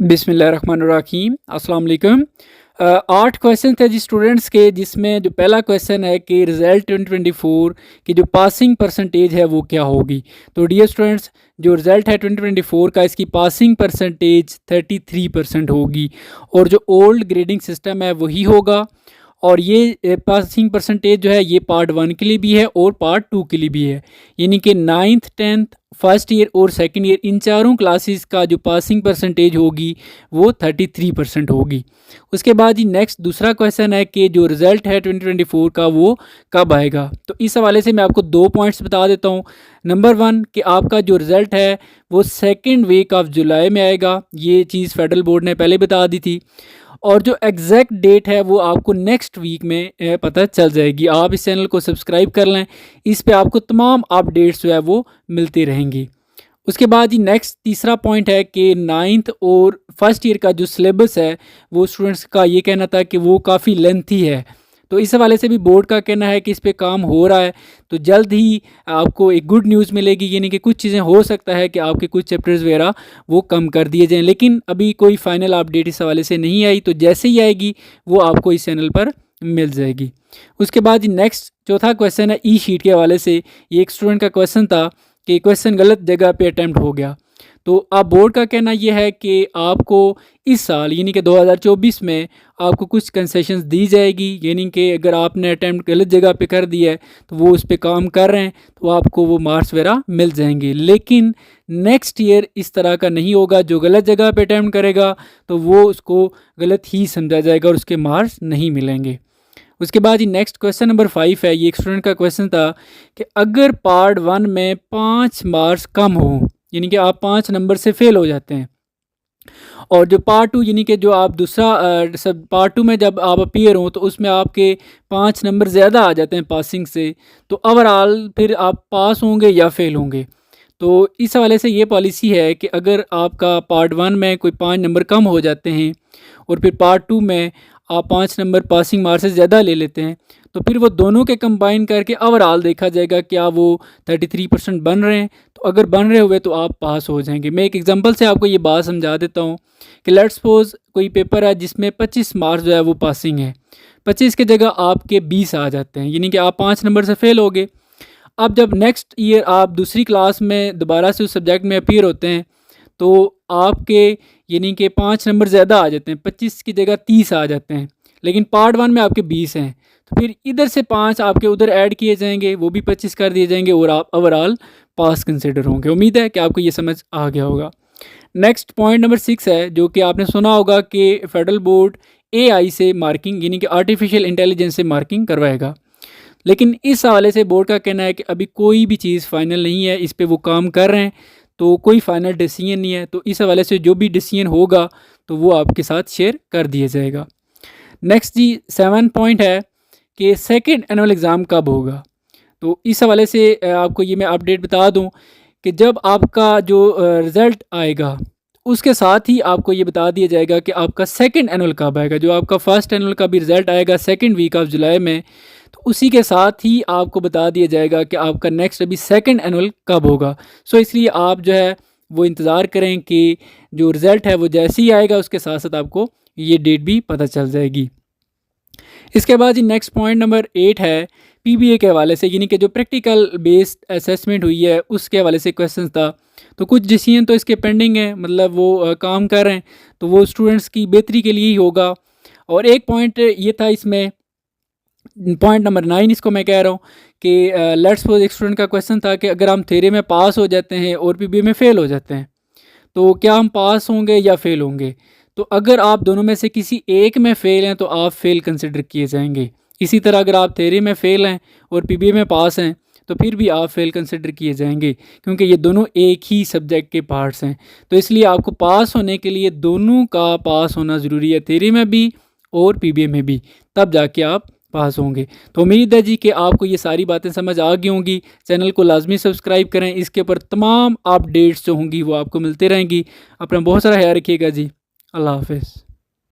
बिस्मिल्लाहिर्रहमानिर्रहीम अस्सलाम वालेकुम। 8 क्वेश्चन थे जी स्टूडेंट्स के, जिसमें जो पहला क्वेश्चन है कि रिज़ल्ट 2024 की जो पासिंग परसेंटेज है वो क्या होगी। तो डियर स्टूडेंट्स, जो रिज़ल्ट है 2024 का, इसकी पासिंग परसेंटेज 33% होगी और जो ओल्ड ग्रेडिंग सिस्टम है वही होगा। और ये पासिंग परसेंटेज जो है ये पार्ट 1 के लिए भी है और पार्ट 2 के लिए भी है, यानी कि 9th 10th फर्स्ट ईयर और सेकंड ईयर इन चारों क्लासेस का जो पासिंग परसेंटेज होगी वो 33% होगी। उसके बाद ही नेक्स्ट दूसरा क्वेश्चन है कि जो रिज़ल्ट है 2024 का वो कब आएगा। तो इस हवाले से मैं आपको 2 पॉइंट्स बता देता हूँ। नंबर 1 कि आपका जो रिज़ल्ट है वो सेकेंड वीक ऑफ जुलाई में आएगा, ये चीज़ फेडरल बोर्ड ने पहले बता दी थी। और जो एग्जैक्ट डेट है वो आपको नेक्स्ट वीक में पता चल जाएगी। आप इस चैनल को सब्सक्राइब कर लें, इस पे आपको तमाम अपडेट्स जो है वो मिलती रहेंगी। उसके बाद ही नेक्स्ट तीसरा पॉइंट है कि 9th और फर्स्ट ईयर का जो सिलेबस है वो स्टूडेंट्स का ये कहना था कि वो काफ़ी लेंथी है। तो इस हवाले से भी बोर्ड का कहना है कि इस पे काम हो रहा है, तो जल्द ही आपको एक गुड न्यूज़ मिलेगी, यानी कि कुछ चीज़ें हो सकता है कि आपके कुछ चैप्टर्स वगैरह वो कम कर दिए जाएं। लेकिन अभी कोई फाइनल अपडेट इस हवाले से नहीं आई, तो जैसे ही आएगी वो आपको इस चैनल पर मिल जाएगी। उसके बाद नेक्स्ट चौथा क्वेश्चन है ई शीट के हवाले से। ये एक स्टूडेंट का क्वेश्चन था कि क्वेश्चन गलत जगह पे अटैम्प्ट हो गया। तो अब बोर्ड का कहना यह है कि आपको इस साल यानी कि 2024 में आपको कुछ कंसेशंस दी जाएगी, यानी कि अगर आपने अटैम्प्ट गलत जगह पे कर दिया है तो वो उस पर काम कर रहे हैं तो आपको वो मार्क्स वगैरह मिल जाएंगे। लेकिन नेक्स्ट ईयर इस तरह का नहीं होगा, जो गलत जगह पे अटैम्प्ट करेगा तो वो उसको गलत ही समझा जाएगा और उसके मार्क्स नहीं मिलेंगे। उसके बाद ही नेक्स्ट क्वेश्चन नंबर 5 है। ये एक स्टूडेंट का क्वेश्चन था कि अगर पार्ट 1 में 5 मार्क्स कम हो, यानी कि आप 5 नंबर से फेल हो जाते हैं, और जो पार्ट 2 यानी कि जो आप दूसरा सब पार्ट 2 में जब आप अपीयर हों तो उसमें आपके 5 नंबर ज़्यादा आ जाते हैं पासिंग से, तो ओवरऑल फिर आप पास होंगे या फेल होंगे। तो इस हवाले से ये पॉलिसी है कि अगर आपका पार्ट 1 में कोई 5 नंबर कम हो जाते हैं और फिर पार्ट 2 में आप 5 नंबर पासिंग मार्क्स से ज़्यादा ले लेते हैं, तो फिर वो दोनों के कंबाइन करके ओवरऑल देखा जाएगा क्या वो 33% बन रहे हैं। तो अगर बन रहे हुए तो आप पास हो जाएंगे। मैं एक एग्जांपल से आपको ये बात समझा देता हूँ कि लेट्स सपोज कोई पेपर है जिसमें 25 मार्क्स जो है वो पासिंग है, 25 की जगह आपके 20 आ जाते हैं, यानी कि आप 5 नंबर से फेल हो गए। अब जब नेक्स्ट ईयर आप दूसरी क्लास में दोबारा से उस सब्जेक्ट में अपीयर होते हैं तो आपके यानी कि 5 नंबर ज़्यादा आ जाते हैं, 25 की जगह 30 आ जाते हैं, लेकिन पार्ट 1 में आपके 20 हैं। तो फिर इधर से 5 आपके उधर ऐड किए जाएंगे, वो भी 25 कर दिए जाएंगे और आप ओवरऑल पास कंसिडर होंगे। उम्मीद है कि आपको ये समझ आ गया होगा। नेक्स्ट पॉइंट नंबर 6 है, जो कि आपने सुना होगा कि फेडरल बोर्ड AI से मार्किंग यानी कि आर्टिफिशियल इंटेलिजेंस से मार्किंग करवाएगा। लेकिन इस हवाले से बोर्ड का कहना है कि अभी कोई भी चीज़ फाइनल नहीं है, इस पे वो काम कर रहे हैं, तो कोई फाइनल डिसीजन नहीं है। तो इस हवाले से जो भी डिसीजन होगा तो वो आपके साथ शेयर कर दिया जाएगा। नेक्स्ट जी 7 पॉइंट है कि सेकंड एनुअल एग्ज़ाम कब होगा। तो इस हवाले से आपको ये मैं अपडेट बता दूं कि जब आपका जो रिज़ल्ट आएगा उसके साथ ही आपको ये बता दिया जाएगा कि आपका सेकंड एनुअल कब आएगा। जो आपका फर्स्ट एनुअल का भी रिज़ल्ट आएगा सेकंड वीक ऑफ जुलाई में, तो उसी के साथ ही आपको बता दिया जाएगा कि आपका नेक्स्ट अभी सेकंड एनुअल कब होगा। सो इसलिए आप जो है वो इंतज़ार करें कि जो रिज़ल्ट है वो जैसे ही आएगा उसके साथ साथ आपको ये डेट भी पता चल जाएगी। इसके बाद जी नेक्स्ट पॉइंट नंबर 8 है PBA के हवाले से, यानी कि जो प्रैक्टिकल बेस्ड असेसमेंट हुई है उसके हवाले से क्वेश्चन था। तो कुछ डिसीजन तो इसके पेंडिंग है, मतलब वो काम कर रहे हैं, तो वो स्टूडेंट्स की बेहतरी के लिए ही होगा। और एक पॉइंट ये था इसमें, पॉइंट नंबर 9 इसको मैं कह रहा हूँ कि लेट्स सपोज एक स्टूडेंट का क्वेश्चन था कि अगर हम थ्योरी में पास हो जाते हैं और PBA में फ़ेल हो जाते हैं तो क्या हम पास होंगे या फेल होंगे। तो अगर आप दोनों में से किसी एक में फ़ेल हैं तो आप फेल कंसिडर किए जाएंगे। इसी तरह अगर आप थ्योरी में फ़ेल हैं और PBA में पास हैं तो फिर भी आप फेल कंसिडर किए जाएंगे, क्योंकि ये दोनों एक ही सब्जेक्ट के पार्ट्स हैं। तो इसलिए आपको पास होने के लिए दोनों का पास होना ज़रूरी है, थ्योरी में भी और PBA में भी, तब जाके आप पास होंगे। तो उम्मीद है जी कि आपको ये सारी बातें समझ आ गई होंगी। चैनल को लाजमी सब्सक्राइब करें, इसके ऊपर तमाम अपडेट्स जो होंगी वो आपको मिलते रहेंगी। अपना बहुत सारा ख्याल रखिएगा जी। अल्लाह हाफ़िज़।